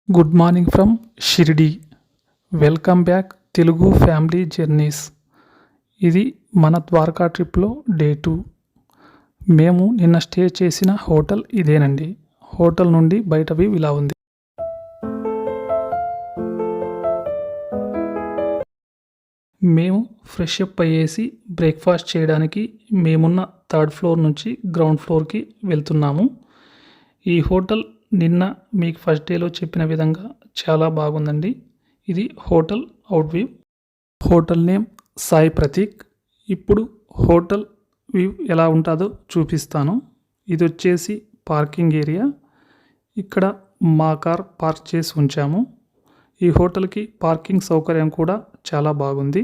Good morning from Shirdi. Welcome back Telugu family journeys. ఇది మన ద్వారకా ట్రిప్లో డే 2. మేము నిన్న స్టే చేసిన హోటల్ ఇదేనండి. హోటల్ నుండి బయట వ్యూ ఇలా ఉంది. మేము ఫ్రెష్ అప్ అయ్యేసి బ్రేక్ఫాస్ట్ చేయడానికి మేమున్న 3rd ఫ్లోర్ నుంచి గ్రౌండ్ ఫ్లోర్కి వెళ్తున్నాము. ఈ హోటల్ నిన్న మీకు ఫస్ట్ డేలో చెప్పిన విధంగా చాలా బాగుందండి. ఇది hotel out view. Hotel name Sai Prateek. ఇప్పుడు హోటల్ వ్యూ ఎలా ఉంటుందో చూపిస్తాను. ఇది వచ్చేసి పార్కింగ్ ఏరియా. ఇక్కడ మా కార్ పార్క్ చేసి ఉంచాము. ఈ హోటల్కి పార్కింగ్ సౌకర్యం కూడా చాలా బాగుంది.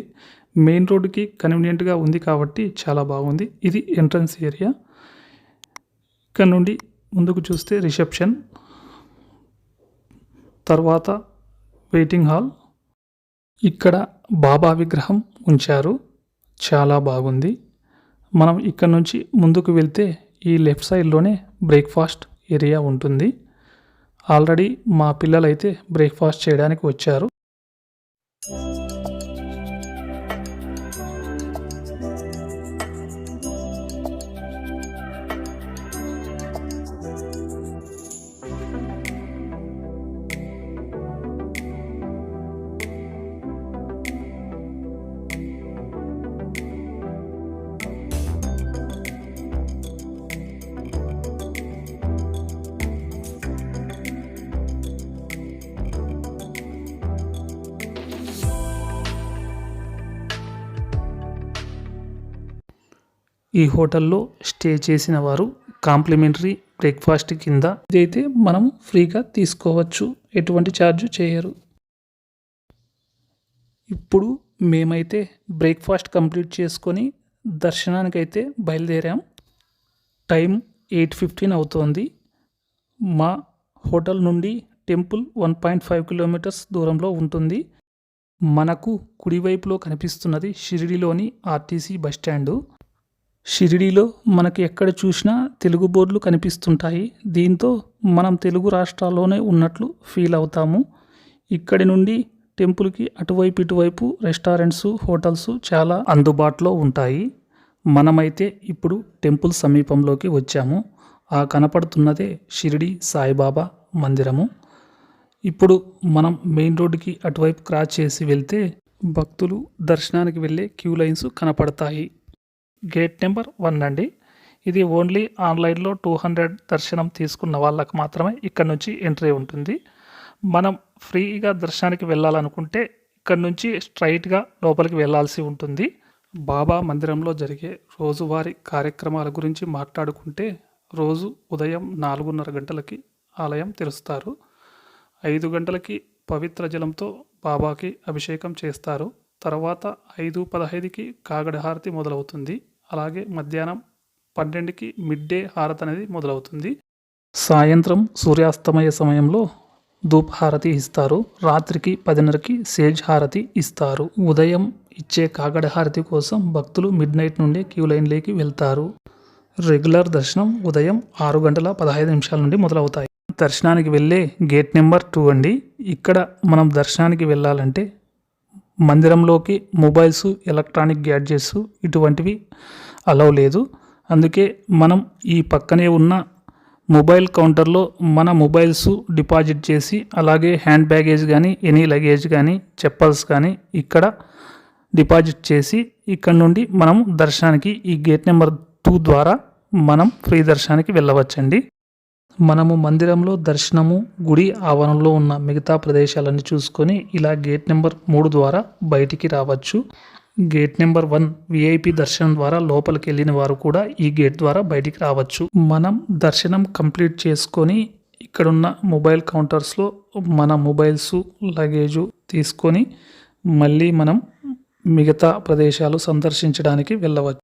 మెయిన్ రోడ్డుకి కన్వీనియంట్గా ఉంది కాబట్టి చాలా బాగుంది. ఇది ఎంట్రన్స్ ఏరియా. ఇక్కడ నుండి ముందుకు చూస్తే రిసెప్షన్, తర్వాత వెయిటింగ్ హాల్. ఇక్కడ బాబా విగ్రహం ఉంచారు, చాలా బాగుంది. మనం ఇక్కడ నుంచి ముందుకు వెళ్తే ఈ లెఫ్ట్ సైడ్లోనే బ్రేక్ఫాస్ట్ ఏరియా ఉంటుంది. ఆల్రెడీ మా పిల్లలైతే బ్రేక్ఫాస్ట్ చేయడానికి వచ్చారు. ఈ హోటల్లో స్టే చేసిన వారు కాంప్లిమెంటరీ బ్రేక్ఫాస్ట్ కింద ఇదైతే మనం ఫ్రీగా తీసుకోవచ్చు, ఎటువంటి ఛార్జ్ చేయరు. ఇప్పుడు మేమైతే బ్రేక్ఫాస్ట్ కంప్లీట్ చేసుకొని దర్శనానికైతే బయలుదేరాం. టైం 8:15 అవుతోంది. మా హోటల్ నుండి టెంపుల్ 1.5 కిలోమీటర్స్ దూరంలో ఉంటుంది. మనకు కుడివైపులో కనిపిస్తున్నది షిరిడిలోని ఆర్టీసీ బస్టాండు. షిరిడీలో మనకి ఎక్కడ చూసినా తెలుగు బోర్డులు కనిపిస్తుంటాయి. దీంతో మనం తెలుగు రాష్ట్రాల్లోనే ఉన్నట్లు ఫీల్ అవుతాము. ఇక్కడి నుండి టెంపుల్కి అటువైపు ఇటువైపు రెస్టారెంట్స్, హోటల్స్ చాలా అందుబాటులో ఉంటాయి. మనమైతే ఇప్పుడు టెంపుల్ సమీపంలోకి వచ్చాము. ఆ కనపడుతున్నదే షిరిడి సాయిబాబా మందిరము. ఇప్పుడు మనం మెయిన్ రోడ్డుకి అటువైపు క్రాస్ చేసి వెళ్తే భక్తులు దర్శనానికి వెళ్ళే క్యూ లైన్స్ కనపడతాయి. గేట్ నెంబర్ 1 అండి. ఇది ఓన్లీ ఆన్లైన్లో 200 దర్శనం తీసుకున్న వాళ్ళకు మాత్రమే ఇక్కడ నుంచి ఎంట్రీ ఉంటుంది. మనం ఫ్రీగా దర్శనానికి వెళ్ళాలనుకుంటే ఇక్కడ నుంచి స్ట్రైట్గా లోపలికి వెళ్ళాల్సి ఉంటుంది. బాబా మందిరంలో జరిగే రోజువారీ కార్యక్రమాల గురించి మాట్లాడుకుంటే రోజు ఉదయం 4:30 గంటలకి ఆలయం తెరుస్తారు. 5 గంటలకి పవిత్ర జలంతో బాబాకి అభిషేకం చేస్తారు. తర్వాత 5:15కి కాగడ హారతి మొదలవుతుంది. అలాగే మధ్యాహ్నం 12కి మిడ్ డే హారతి అనేది మొదలవుతుంది. సాయంత్రం సూర్యాస్తమయ సమయంలో ధూప్ హారతి ఇస్తారు. రాత్రికి 10:30కి సేజ్ హారతి ఇస్తారు. ఉదయం ఇచ్చే కాగడ హారతి కోసం భక్తులు మిడ్ నైట్ నుండి క్యూ లైన్లోకి వెళ్తారు. రెగ్యులర్ దర్శనం ఉదయం 6:15 నుండి మొదలవుతాయి. దర్శనానికి వెళ్ళే గేట్ నెంబర్ 2 అండి. ఇక్కడ మనం దర్శనానికి వెళ్ళాలంటే మందిరంలోకి మొబైల్స్, ఎలక్ట్రానిక్ గ్యాడ్జెట్స్ ఇటువంటివి అలౌ లేదు. అందుకే మనం ఈ పక్కనే ఉన్న మొబైల్ కౌంటర్లో మన మొబైల్స్ డిపాజిట్ చేసి, అలాగే హ్యాండ్ బ్యాగేజ్ కానీ, ఎనీ లగేజ్ కానీ, చెప్పల్స్ కానీ ఇక్కడ డిపాజిట్ చేసి ఇక్కడ నుండి మనం దర్శనానికి ఈ గేట్ నెంబర్ 2 ద్వారా మనం ఫ్రీ దర్శనానికి వెళ్ళవచ్చండి. మనము మందిరంలో దర్శనము, గుడి ఆవరణలో ఉన్న మిగతా ప్రదేశాలన్నీ చూసుకొని ఇలా గేట్ నెంబర్ 3 ద్వారా బయటికి రావచ్చు. గేట్ నెంబర్ 1 విఐపి దర్శనం ద్వారా లోపలికి వెళ్ళిన వారు కూడా ఈ గేట్ ద్వారా బయటికి రావచ్చు. మనం దర్శనం కంప్లీట్ చేసుకొని ఇక్కడున్న మొబైల్ కౌంటర్స్లో మన మొబైల్స్, లగేజు తీసుకొని మళ్ళీ మనం మిగతా ప్రదేశాలు సందర్శించడానికి వెళ్ళవచ్చు.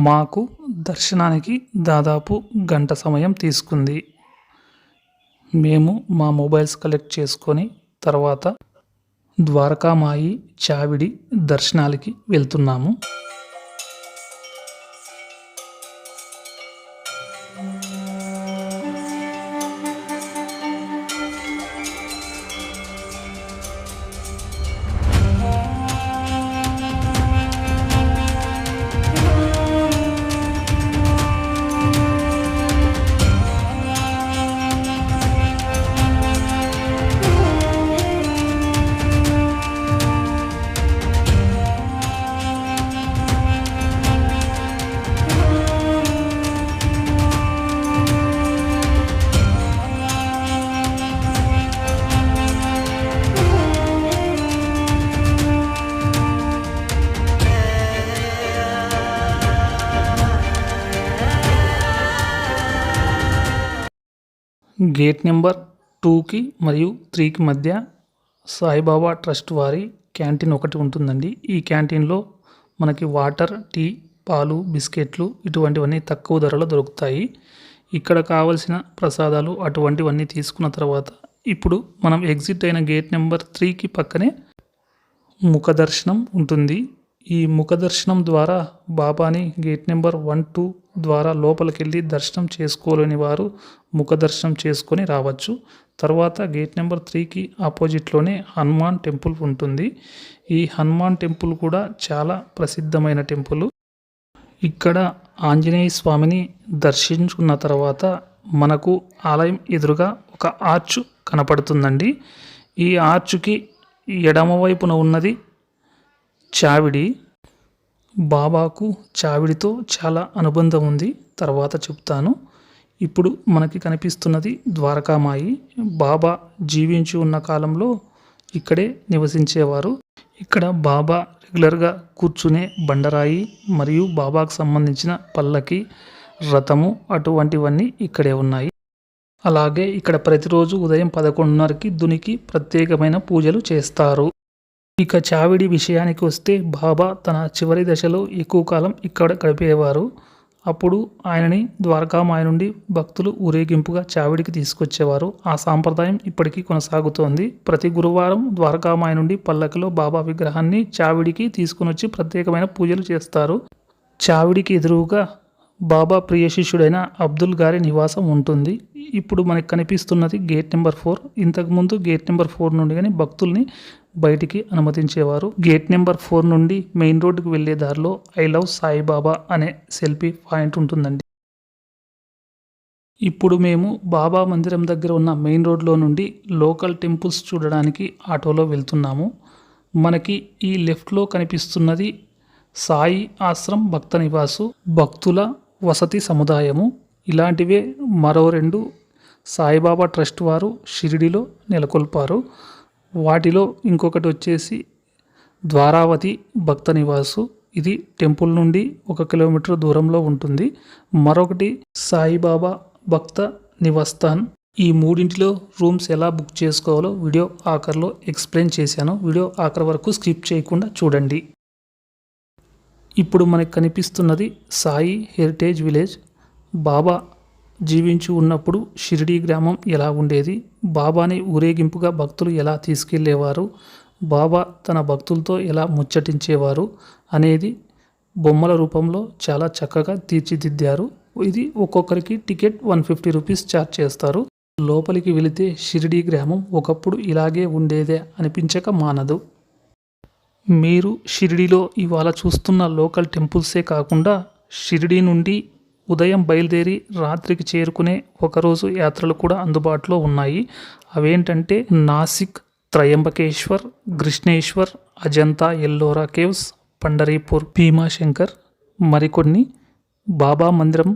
మాకు దర్శనానికి దాదాపు గంట సమయం తీసుకుంది. మేము మా మొబైల్స్ కలెక్ట్ చేసుకొని తర్వాత ద్వారకామాయి, చావిడి దర్శనాలకి వెళ్తున్నాము. గేట్ నెంబర్ 2కి మరియు 3కి మధ్య సాయిబాబా ట్రస్ట్ వారి క్యాంటీన్ ఒకటి ఉంటుందండి. ఈ క్యాంటీన్లో మనకి వాటర్, టీ, పాలు, బిస్కెట్లు ఇటువంటివన్నీ తక్కువ ధరలో దొరుకుతాయి. ఇక్కడ కావలసిన ప్రసాదాలు అటువంటివన్నీ తీసుకున్న తర్వాత ఇప్పుడు మనం ఎగ్జిట్ అయిన గేట్ నెంబర్ 3కి పక్కనే ముఖ దర్శనం ఉంటుంది. ఈ ముఖ దర్శనం ద్వారా బాబాని గేట్ నెంబర్ 1, 2 ద్వారా లోపలికి వెళ్ళి దర్శనం చేసుకోలేని వారు ముఖ దర్శనం చేసుకొని రావచ్చు. తర్వాత గేట్ నెంబర్ 3కి ఆపోజిట్లోనే హనుమాన్ టెంపుల్ ఉంటుంది. ఈ హనుమాన్ టెంపుల్ కూడా చాలా ప్రసిద్ధమైన టెంపుల్. ఇక్కడ ఆంజనేయ స్వామిని దర్శించుకున్న తర్వాత మనకు ఆలయం ఎదురుగా ఒక ఆర్చ్ కనపడుతుందండి. ఈ ఆర్చ్కి ఎడమ వైపున ఉన్నది చావిడి. బాబాకు చావిడితో చాలా అనుబంధం ఉంది, తర్వాత చెప్తాను. ఇప్పుడు మనకి కనిపిస్తున్నది ద్వారకామాయి. బాబా జీవించి ఉన్న కాలంలో ఇక్కడే నివసించేవారు. ఇక్కడ బాబా రెగ్యులర్గా కూర్చునే బండరాయి మరియు బాబాకు సంబంధించిన పల్లకి, రథము అటువంటివన్నీ ఇక్కడే ఉన్నాయి. అలాగే ఇక్కడ ప్రతిరోజు ఉదయం 11:30కి దునికి ప్రత్యేకమైన పూజలు చేస్తారు. ఇక చావిడి విషయానికి వస్తే బాబా తన చివరి దశలో ఎక్కువ కాలం ఇక్కడ గడిపేవారు. అప్పుడు ఆయనని ద్వారకామాయ నుండి భక్తులు ఊరేగింపుగా చావిడికి తీసుకొచ్చేవారు. ఆ సాంప్రదాయం ఇప్పటికీ కొనసాగుతోంది. ప్రతి గురువారం ద్వారకామాయ నుండి పల్లకిలో బాబా విగ్రహాన్ని చావిడికి తీసుకుని వచ్చి ప్రత్యేకమైన పూజలు చేస్తారు. చావిడికి ఎదురుగా బాబా ప్రియ శిష్యుడైన అబ్దుల్ గారి నివాసం ఉంటుంది. ఇప్పుడు మనకు కనిపిస్తున్నది గేట్ నెంబర్ 4. ఇంతకుముందు గేట్ నెంబర్ 4 నుండి కానీ భక్తుల్ని బయటికి అనుమతించేవారు. గేట్ నెంబర్ 4 నుండి మెయిన్ రోడ్డుకు వెళ్ళే దారిలో ఐ లవ్ సాయిబాబా అనే సెల్ఫీ పాయింట్ ఉంటుందండి. ఇప్పుడు మేము బాబా మందిరం దగ్గర ఉన్న మెయిన్ రోడ్లో నుండి లోకల్ టెంపుల్స్ చూడడానికి ఆటోలో వెళ్తున్నాము. మనకి ఈ లెఫ్ట్లో కనిపిస్తున్నది సాయి ఆశ్రమ్ భక్త నివాసు, భక్తుల వసతి సముదాయము. ఇలాంటివే మరో 2 సాయిబాబా ట్రస్ట్ వారు షిరిడిలో నెలకొల్పారు. వాటిలో ఇంకొకటి వచ్చేసి ద్వారావతి భక్త నివాసు. ఇది టెంపుల్ నుండి 1 కిలోమీటర్ దూరంలో ఉంటుంది. మరొకటి సాయిబాబా భక్త నివాస్థాన్. ఈ మూడింటిలో రూమ్స్ ఎలా బుక్ చేసుకోవాలో వీడియో ఆఖరిలో ఎక్స్ప్లెయిన్ చేశాను. వీడియో ఆఖరి వరకు స్కిప్ చేయకుండా చూడండి. ఇప్పుడు మనకు కనిపిస్తున్నది సాయి హెరిటేజ్ విలేజ్. బాబా జీవించి ఉన్నప్పుడు షిరిడి గ్రామం ఎలా ఉండేది, బాబాని ఊరేగింపుగా భక్తులు ఎలా తీసుకెళ్లేవారు, బాబా తన భక్తులతో ఎలా ముచ్చటించేవారు అనేది బొమ్మల రూపంలో చాలా చక్కగా తీర్చిదిద్దారు. ఇది ఒక్కొక్కరికి టికెట్ 150 రూపీస్ ఛార్జ్ చేస్తారు. లోపలికి వెళితే షిరిడి గ్రామం ఒకప్పుడు ఇలాగే ఉండేదే అనిపించక మానదు. మీరు షిరిడిలో ఇవాళ చూస్తున్న లోకల్ టెంపుల్సే కాకుండా షిరిడి నుండి ఉదయం బయలుదేరి రాత్రికి చేరుకునే ఒకరోజు యాత్రలు కూడా అందుబాటులో ఉన్నాయి. అవేంటంటే నాసిక్, త్రయంబకేశ్వర్, కృష్ణేశ్వర్, అజంతా ఎల్లోరా కేవ్స్, పండరీపూర్, భీమాశంకర్, మరికొన్ని. బాబా మందిరం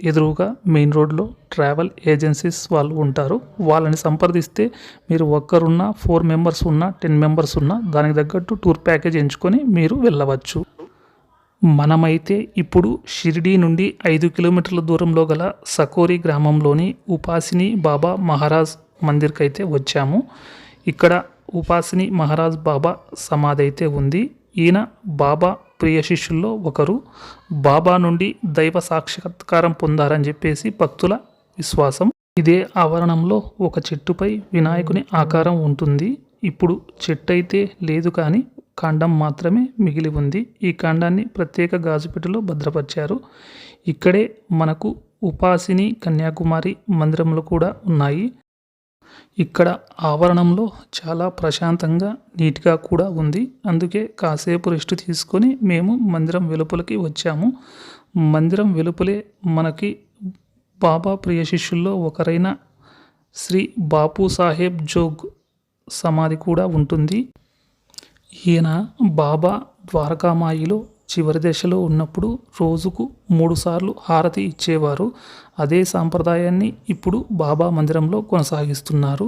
ఎదురుగా మెయిన్ రోడ్లో ట్రావెల్ ఏజెన్సీస్ వాళ్ళు ఉంటారు. వాళ్ళని సంప్రదిస్తే మీరు ఒక్కరున్నా, 4 మెంబర్స్ ఉన్నా, 10 మెంబర్స్ ఉన్నా దానికి తగ్గట్టు టూర్ ప్యాకేజ్ ఎంచుకొని మీరు వెళ్ళవచ్చు. మనమైతే ఇప్పుడు షిరిడి నుండి 5 కిలోమీటర్ల దూరంలో గల సకోరి గ్రామంలోని ఉపాసిని బాబా మహారాజ్ మందిర్కి అయితే వచ్చాము. ఇక్కడ ఉపాసిని మహారాజ్ బాబా సమాధి అయితే ఉంది. ఈయన బాబా ప్రియ శిష్యుల్లో ఒకరు. బాబా నుండి దైవ సాక్షాత్కారం పొందారని చెప్పేసి భక్తుల విశ్వాసం. ఇదే ఆవరణంలో ఒక చెట్టుపై వినాయకుని ఆకారం ఉంటుంది. ఇప్పుడు చెట్టు అయితే లేదు, కానీ కాండం మాత్రమే మిగిలి ఉంది. ఈ కాండాన్ని ప్రత్యేక గాజుపెట్టెలో భద్రపరిచారు. ఇక్కడే మనకు ఉపాసిని కన్యాకుమారి మందిరములు కూడా ఉన్నాయి. ఇక్కడ ఆవరణంలో చాలా ప్రశాంతంగా నీట్గా కూడా ఉంది. అందుకే కాసేపు రెస్ట్ తీసుకొని మేము మందిరం వెలుపలికి వచ్చాము. మందిరం వెలుపలే మనకి బాబా ప్రియ శిష్యుల్లో ఒకరైన శ్రీ బాపు సాహెబ్ జోగ్ సమాధి కూడా ఉంటుంది. ఈయన బాబా ద్వారకామాయిలో చివరి దశలో ఉన్నప్పుడు రోజుకు 3 సార్లు హారతి ఇచ్చేవారు. అదే సాంప్రదాయాన్ని ఇప్పుడు బాబా మందిరంలో కొనసాగిస్తున్నారు.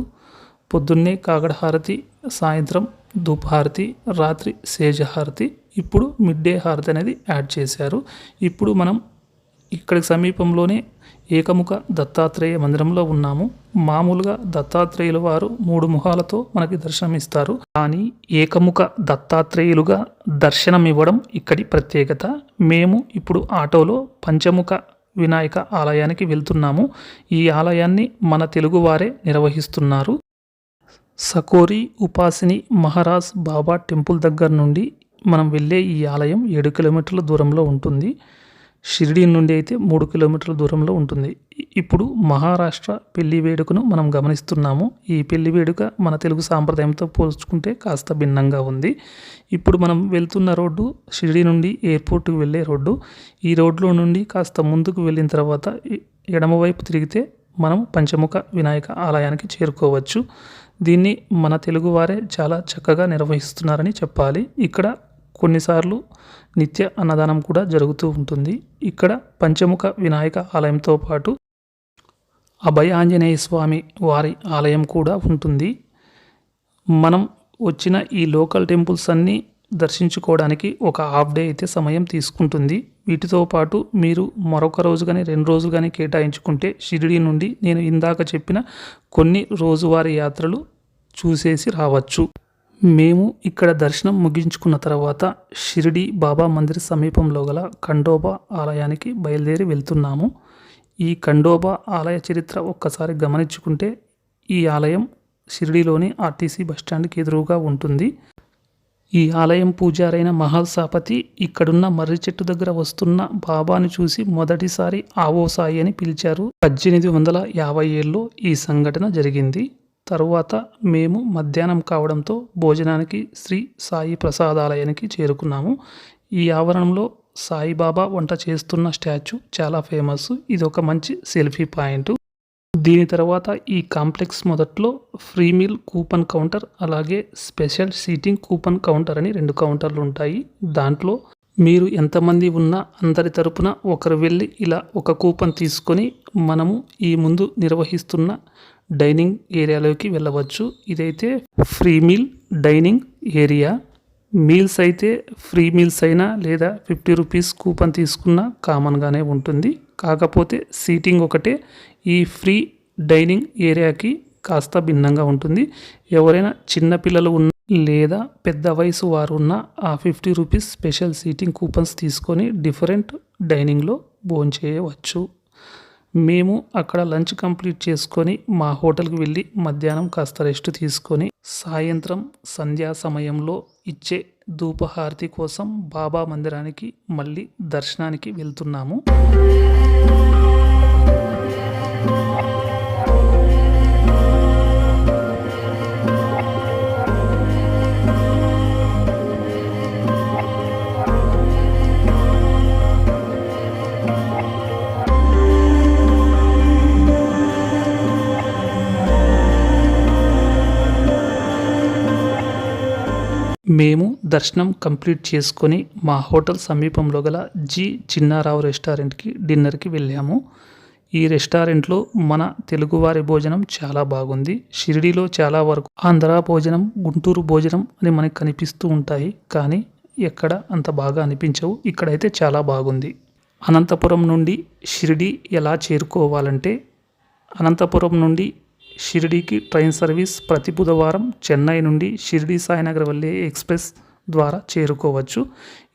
పొద్దున్నే కాగడ హారతి, సాయంత్రం ధూపహారతి, రాత్రి సేజహారతి, ఇప్పుడు మిడ్ డే హారతి అనేది యాడ్ చేశారు. ఇప్పుడు మనం ఇక్కడికి సమీపంలోనే ఏకముఖ దత్తాత్రేయ మందిరంలో ఉన్నాము. మామూలుగా దత్తాత్రేయుల వారు 3 ముఖాలతో మనకి దర్శనమిస్తారు. కానీ ఏకముఖ దత్తాత్రేయులుగా దర్శనం ఇవ్వడం ఇక్కడి ప్రత్యేకత. మేము ఇప్పుడు ఆటోలో పంచముఖ వినాయక ఆలయానికి వెళ్తున్నాము. ఈ ఆలయాన్ని మన తెలుగు వారే నిర్వహిస్తున్నారు. సకోరి ఉపాసిని మహారాజ్ బాబా టెంపుల్ దగ్గర నుండి మనం వెళ్ళే ఈ ఆలయం 7 కిలోమీటర్ల దూరంలో ఉంటుంది. షిరిడీ నుండి అయితే 3 కిలోమీటర్ల దూరంలో ఉంటుంది. ఇప్పుడు మహారాష్ట్ర పెళ్లి వేడుకను మనం గమనిస్తున్నాము. ఈ పెళ్లి వేడుక మన తెలుగు సాంప్రదాయంతో పోల్చుకుంటే కాస్త భిన్నంగా ఉంది. ఇప్పుడు మనం వెళ్తున్న రోడ్డు షిరిడీ నుండి ఎయిర్పోర్ట్కి వెళ్ళే రోడ్డు. ఈ రోడ్లో నుండి కాస్త ముందుకు వెళ్ళిన తర్వాత ఎడమవైపు తిరిగితే మనం పంచముఖ వినాయక ఆలయానికి చేరుకోవచ్చు. దీన్ని మన తెలుగు వారే చాలా చక్కగా నిర్వహిస్తున్నారని చెప్పాలి. ఇక్కడ కొన్నిసార్లు నిత్య అన్నదానం కూడా జరుగుతూ ఉంటుంది. ఇక్కడ పంచముఖ వినాయక ఆలయంతో పాటు అభయ ఆంజనేయ స్వామి వారి ఆలయం కూడా ఉంటుంది. మనం వచ్చిన ఈ లోకల్ టెంపుల్స్ అన్నీ దర్శించుకోవడానికి ఒక హాఫ్ డే అయితే సమయం తీసుకుంటుంది. వీటితో పాటు మీరు మరొక రోజు కానీ 2 రోజులు కానీ కేటాయించుకుంటే షిరిడీ నుండి నేను ఇందాక చెప్పిన కొన్ని రోజువారీ యాత్రలు చూసేసి రావచ్చు. మేము ఇక్కడ దర్శనం ముగించుకున్న తర్వాత షిరిడీ బాబా మందిర్ సమీపంలో గల ఖండోబా ఆలయానికి బయలుదేరి వెళ్తున్నాము. ఈ ఖండోబా ఆలయ చరిత్ర ఒక్కసారి గమనించుకుంటే ఈ ఆలయం షిరిడీలోని ఆర్టీసీ బస్టాండ్కి ఎదురుగా ఉంటుంది. ఈ ఆలయం పూజారైన మహల్సాపతి ఇక్కడున్న మర్రి చెట్టు దగ్గర వస్తున్న బాబాను చూసి మొదటిసారి ఆవో సాయి అని పిలిచారు. 1850 ఈ సంఘటన జరిగింది. తరువాత మేము మధ్యాహ్నం కావడంతో భోజనానికి శ్రీ సాయి ప్రసాదాలయానికి చేరుకున్నాము. ఈ ఆవరణంలో సాయిబాబా వంట చేస్తున్న స్టాచ్యూ చాలా ఫేమస్. ఇది ఒక మంచి సెల్ఫీ పాయింట్. దీని తర్వాత ఈ కాంప్లెక్స్ మొదట్లో ఫ్రీ మీల్ కూపన్ కౌంటర్, అలాగే స్పెషల్ సీటింగ్ కూపన్ కౌంటర్ అని 2 కౌంటర్లు ఉంటాయి. దాంట్లో మీరు ఎంతమంది ఉన్నా అందరి తరపున ఒకరు వెళ్ళి ఇలా ఒక కూపన్ తీసుకొని మనము ఈ ముందు నిర్వహిస్తున్న డైనింగ్ ఏరియాలోకి వెళ్ళవచ్చు. ఇదైతే free meal dining area. Meals అయితే ఫ్రీ మీల్స్ అయినా లేదా 50 రూపీస్ కూపన్ తీసుకున్నా కామన్గానే ఉంటుంది. కాకపోతే సీటింగ్ ఒకటే ఈ ఫ్రీ డైనింగ్ ఏరియాకి కాస్త భిన్నంగా ఉంటుంది. ఎవరైనా చిన్నపిల్లలు ఉన్న లేదా పెద్ద వయసు వారు ఉన్న ఆ 50 రూపీస్ స్పెషల్ సీటింగ్ కూపన్స్ తీసుకొని డిఫరెంట్ డైనింగ్లో భోంచేయవచ్చు. మేము అక్కడ లంచ్ కంప్లీట్ చేసుకొని మా హోటల్కి వెళ్ళి మధ్యాహ్నం కాస్త రెస్ట్ తీసుకొని సాయంత్రం సంధ్యా సమయంలో ఇచ్చే ధూపహారతి కోసం బాబా మందిరానికి మళ్ళీ దర్శనానికి వెళ్తున్నాము. మేము దర్శనం కంప్లీట్ చేసుకొని మా హోటల్ సమీపంలో గల జి చిన్నారావు రెస్టారెంట్కి డిన్నర్కి వెళ్ళాము. ఈ రెస్టారెంట్లో మన తెలుగువారి భోజనం చాలా బాగుంది. షిరిడీలో చాలా వరకు ఆంధ్ర భోజనం, గుంటూరు భోజనం అని మనకు కనిపిస్తూ ఉంటాయి, కానీ ఎక్కడ అంత బాగా అనిపించవు. ఇక్కడైతే చాలా బాగుంది. అనంతపురం నుండి షిరిడీ ఎలా చేరుకోవాలంటే, అనంతపురం నుండి షిరిడీకి ట్రైన్ సర్వీస్ ప్రతి బుధవారం చెన్నై నుండి షిరిడీ సాయినగర్ వెళ్ళే ఎక్స్ప్రెస్ ద్వారా చేరుకోవచ్చు.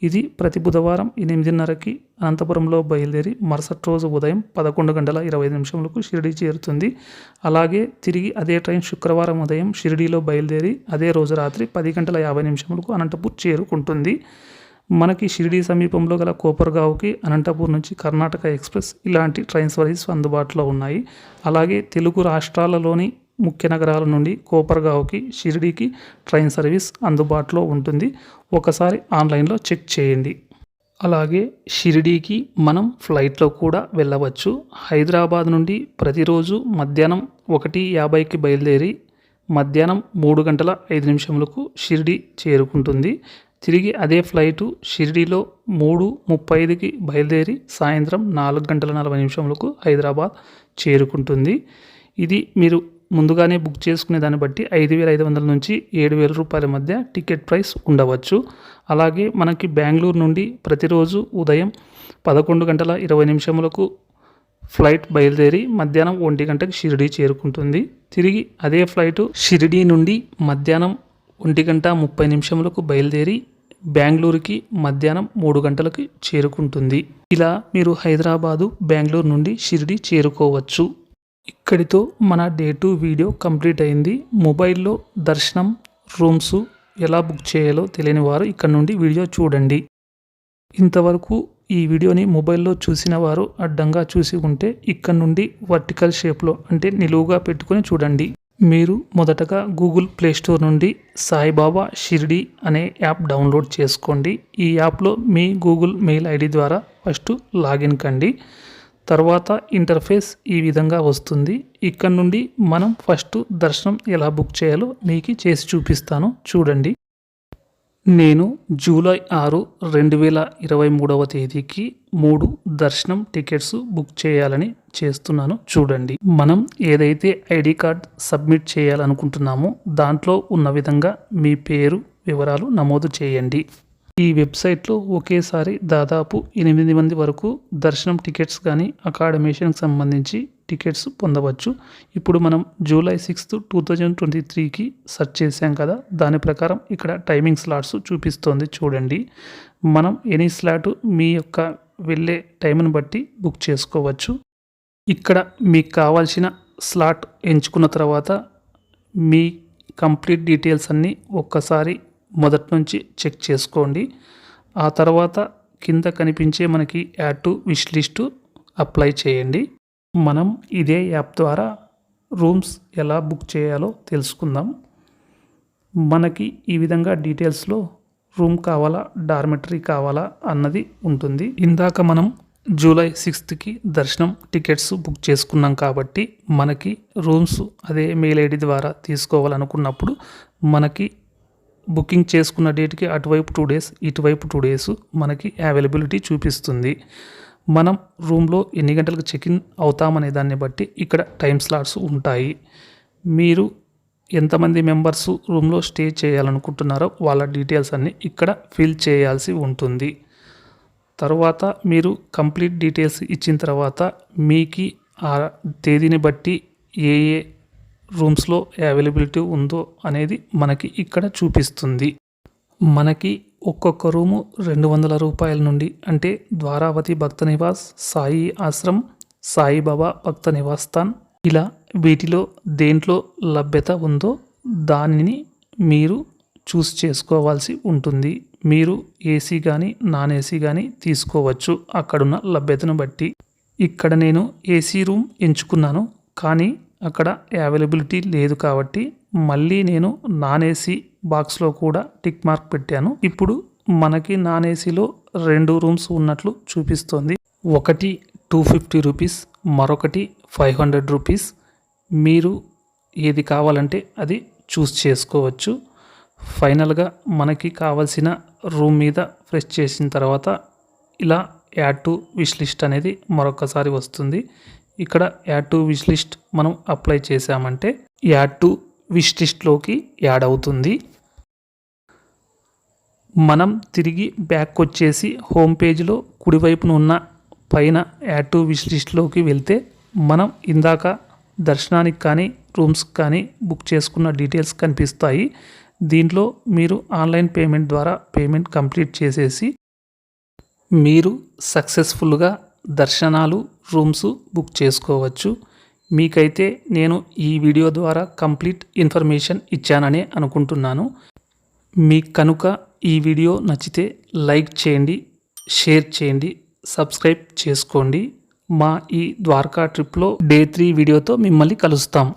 ఇది ప్రతి బుధవారం 8:30కి అనంతపురంలో బయలుదేరి మరుసటి రోజు ఉదయం 11:25 షిరిడీ చేరుతుంది. అలాగే తిరిగి అదే ట్రైన్ శుక్రవారం ఉదయం షిరిడీలో బయలుదేరి అదే రోజు రాత్రి 10:50 అనంతపూర్ చేరుకుంటుంది. మనకి షిరిడీ సమీపంలో గల కోపర్గావ్కి అనంతపూర్ నుంచి కర్ణాటక ఎక్స్ప్రెస్ ఇలాంటి ట్రైన్ సర్వీస్ అందుబాటులో ఉన్నాయి. అలాగే తెలుగు రాష్ట్రాలలోని ముఖ్య నగరాల నుండి కోపర్గావ్కి, షిరిడీకి ట్రైన్ సర్వీస్ అందుబాటులో ఉంటుంది. ఒకసారి ఆన్లైన్లో చెక్ చేయండి. అలాగే షిరిడీకి మనం ఫ్లైట్లో కూడా వెళ్ళవచ్చు. హైదరాబాద్ నుండి ప్రతిరోజు మధ్యాహ్నం 1:50కి బయలుదేరి మధ్యాహ్నం 3:05 షిరిడీ చేరుకుంటుంది. తిరిగి అదే ఫ్లైటు షిరిడీలో 3:35కి బయలుదేరి సాయంత్రం 4:40 హైదరాబాద్ చేరుకుంటుంది. ఇది మీరు ముందుగానే బుక్ చేసుకునే దాన్ని బట్టి 5,500 నుంచి 7,000 రూపాయల మధ్య టికెట్ ప్రైస్ ఉండవచ్చు. అలాగే మనకి బెంగళూరు నుండి ప్రతిరోజు ఉదయం 11:20 ఫ్లైట్ బయలుదేరి మధ్యాహ్నం 1 గంటకు షిరిడీ చేరుకుంటుంది. తిరిగి అదే ఫ్లైటు షిరిడీ నుండి మధ్యాహ్నం 1:30 బయలుదేరి బెంగళూరుకి మధ్యాహ్నం 3 గంటలకు చేరుకుంటుంది. ఇలా మీరు హైదరాబాదు, బెంగళూరు నుండి షిరిడీ చేరుకోవచ్చు. ఇక్కడితో మన డే 2 వీడియో కంప్లీట్ అయింది. మొబైల్లో దర్శనం రూమ్స్ ఎలా బుక్ చేయాలో తెలియని వారు ఇక్కడ నుండి వీడియో చూడండి. ఇంతవరకు ఈ వీడియోని మొబైల్లో చూసిన వారు అడ్డంగా చూసి ఉంటే ఇక్కడ నుండి వర్టికల్ షేప్లో అంటే నిలువుగా పెట్టుకొని చూడండి. మీరు మొదటగా గూగుల్ ప్లే స్టోర్ నుండి సాయిబాబా షిరిడీ అనే యాప్ డౌన్లోడ్ చేసుకోండి. ఈ యాప్లో మీ గూగుల్ మెయిల్ ఐడి ద్వారా ఫస్ట్ లాగిన్ కండి. తర్వాత ఇంటర్ఫేస్ ఈ విధంగా వస్తుంది. ఇక్కడ నుండి మనం ఫస్ట్ దర్శనం ఎలా బుక్ చేయాలో మీకు చేసి చూపిస్తాను చూడండి. నేను జూలై 6, 2023 తేదీకి 3 దర్శనం టికెట్స్ బుక్ చేయాలని చేస్తున్నాను చూడండి. మనం ఏదైతే ఐడి కార్డ్ సబ్మిట్ చేయాలనుకుంటున్నామో దాంట్లో ఉన్న విధంగా మీ పేరు వివరాలు నమోదు చేయండి. ఈ వెబ్సైట్లో ఒకేసారి దాదాపు 8 మంది వరకు దర్శనం టికెట్స్ కానీ అకామిడేషన్కి సంబంధించి టికెట్స్ పొందవచ్చు. ఇప్పుడు మనం జూలై 6, 2023కి సెర్చ్ చేసాం కదా, దాని ప్రకారం ఇక్కడ టైమింగ్ స్లాట్స్ చూపిస్తోంది చూడండి. మనం ఎనీ స్లాట్ మీ యొక్క వెళ్ళే టైంని బట్టి బుక్ చేసుకోవచ్చు. ఇక్కడ మీకు కావాల్సిన స్లాట్ ఎంచుకున్న తర్వాత మీ కంప్లీట్ డీటెయిల్స్ అన్నీ ఒక్కసారి మొదటి నుంచి చెక్ చేసుకోండి. ఆ తర్వాత కింద కనిపించే మనకి add to wish list apply చేయండి. మనం ఇదే యాప్ ద్వారా రూమ్స్ ఎలా బుక్ చేయాలో తెలుసుకుందాం. మనకి ఈ విధంగా డీటెయిల్స్లో రూమ్ కావాలా, డార్మెటరీ కావాలా అన్నది ఉంటుంది. ఇందాక మనం జూలై 6కి దర్శనం టికెట్స్ బుక్ చేసుకున్నాం కాబట్టి మనకి రూమ్స్ అదే మెయిల్ ఐడి ద్వారా తీసుకోవాలనుకున్నప్పుడు మనకి బుకింగ్ చేసుకున్న డేట్కి అటువైపు 2 డేస్, ఇటువైపు 2 డేస్ మనకి అవైలబిలిటీ చూపిస్తుంది. మనం రూమ్లో ఎన్ని గంటలకు చెక్ఇన్ అవుతామనే దాన్ని బట్టి ఇక్కడ టైం స్లాట్స్ ఉంటాయి. మీరు ఎంతమంది మెంబర్స్ రూమ్లో స్టే చేయాలనుకుంటున్నారో వాళ్ళ డీటెయిల్స్ అన్నీ ఇక్కడ ఫిల్ చేయాల్సి ఉంటుంది. తర్వాత మీరు కంప్లీట్ డీటెయిల్స్ ఇచ్చిన తర్వాత మీకు ఆ తేదీని బట్టి ఏ రూమ్స్లో అవైలబిలిటీ ఉందో అనేది మనకి ఇక్కడ చూపిస్తుంది. మనకి ఒక్కొక్క రూము 200 రూపాయల నుండి అంటే ద్వారావతి భక్త నివాస్, సాయి ఆశ్రమ్, సాయిబాబా భక్త నివాస్థాన్ ఇలా వీటిలో దేంట్లో లభ్యత ఉందో దానిని మీరు చూస్ చేసుకోవాల్సి ఉంటుంది. మీరు ఏసీ కానీ నాన్ ఏసీ కానీ తీసుకోవచ్చు అక్కడున్న లభ్యతను బట్టి. ఇక్కడ నేను ఏసీ రూమ్ ఎంచుకున్నాను కానీ అక్కడ అవైలబిలిటీ లేదు కాబట్టి మళ్ళీ నేను నాన్ ఏసీ బాక్స్లో కూడా టిక్ మార్క్ పెట్టాను. ఇప్పుడు మనకి నాన్ ఏసీలో 2 రూమ్స్ ఉన్నట్లు చూపిస్తోంది. ఒకటి 250 రూపీస్, మరొకటి 500 రూపీస్. మీరు ఏది కావాలంటే అది చూస్ చేసుకోవచ్చు. ఫైనల్గా మనకి కావాల్సిన రూమ్ మీద ప్రెస్ చేసిన తర్వాత ఇలా యాడ్ టు విష్ లిస్ట్ అనేది మరొకసారి వస్తుంది. ఇక్కడ యాడ్ టు విష్ లిస్ట్ మనం అప్లై చేసామంటే యాడ్ టు విష్ లిస్ట్లోకి యాడ్ అవుతుంది. మనం తిరిగి బ్యాక్ వచ్చేసి హోమ్ పేజ్లో కుడివైపున ఉన్న పైన యాడ్ టు విష్ లిస్ట్లోకి వెళ్తే మనం ఇందాక దర్శనానికి కానీ రూమ్స్కి కానీ బుక్ చేసుకున్న డీటెయిల్స్ కనిపిస్తాయి. దీంట్లో మీరు ఆన్లైన్ పేమెంట్ ద్వారా పేమెంట్ కంప్లీట్ చేసేసి మీరు సక్సెస్ఫుల్గా దర్శనాలు రూమ్స్ బుక్ చేసుకోవచ్చు. మీకైతే నేను ఈ వీడియో ద్వారా కంప్లీట్ ఇన్ఫర్మేషన్ ఇచ్చాననే అనుకుంటున్నాను. మీకు కనుక ఈ వీడియో నచ్చితే లైక్ చేయండి, షేర్ చేయండి, సబ్స్క్రైబ్ చేసుకోండి. మా ఈ ద్వారకా ట్రిప్లో డే 3 వీడియోతో మిమ్మల్ని కలుస్తాం.